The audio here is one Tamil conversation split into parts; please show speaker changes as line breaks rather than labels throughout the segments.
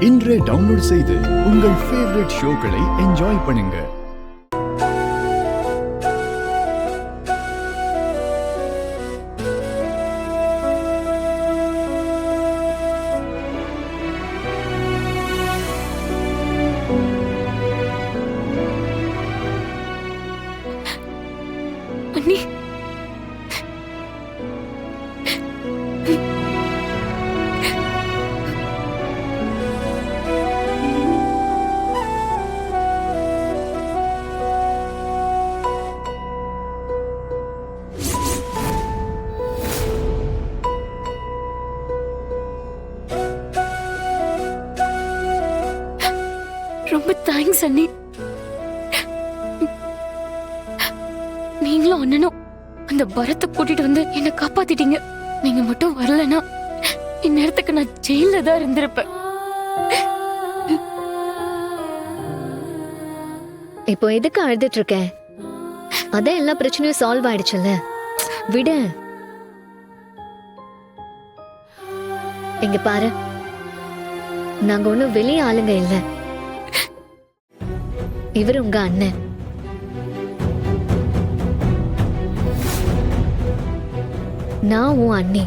இன்றே டவுன்லோட் செய்து உங்கள் ஃபேவரட் ஷோக்களை என்ஜாய் பண்ணுங்க.
அண்ணி, ரொம்ப தேங்க்ஸ் அண்ணி. நீங்களும் அண்ணனும் அந்த பரத்தை கூட்டிட்டு வந்து என்னை காப்பாத்திட்டீங்க. நீங்க மட்டும் வரலனா இந்நேரத்துக்கு நான் ஜெயில தான் இருந்திருப்பேன்.
இப்போ எதுக்கு அழுதுட்டு இருக்க? அதான் எல்லா பிரச்சனையும் சால்வ் ஆயிடுச்சுல்ல, விடு. இங்க பாரு, நாங்க ஒண்ணும் வெளிய ஆளுங்க இல்ல. இவர் உங்க அண்ணன். நான் உன் அண்ணி.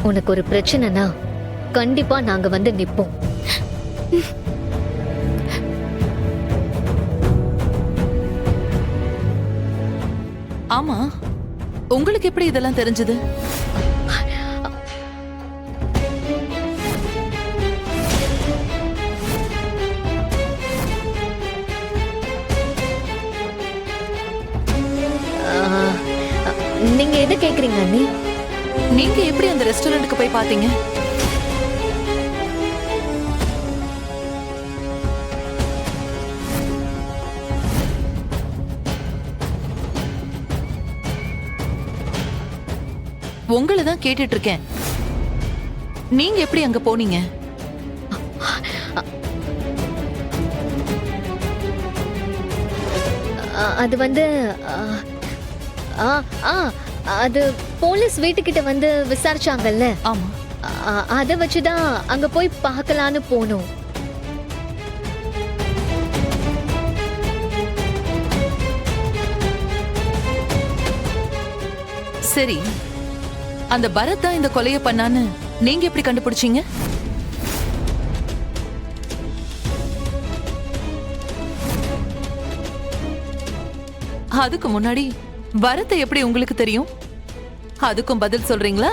உனக்கு ஒரு பிரச்சனைனா கண்டிப்பா நாங்க வந்து நிப்போம்.
ஆமா, உங்களுக்கு எப்படி இதெல்லாம் தெரிஞ்சது?
நீங்க எதை கேக்குறீங்க அண்ணி?
நீங்க எப்படி அந்த ரெஸ்டாரண்ட்டுக்கு போய் பாத்தீங்க? உங்களை தான் கேட்டுட்டு இருக்கேன். நீங்க எப்படி அங்க போனீங்க?
அது வந்து அது போலீஸ் வீட்டுக்கிட்ட வந்து விசாரிச்சாங்கல்ல.
ஆமா,
அத வச்சுதான் அங்க போய் பார்க்கலான்னு போனோம்.
சரி, அந்த பரத் தான் இந்த கொலையை பண்ணான்னு நீங்க எப்படி கண்டுபிடிச்சீங்க? அதுக்கு முன்னாடி பரத்தை எப்படி உங்களுக்கு தெரியும்? அதுக்கும் பதில் சொல்றீங்களா?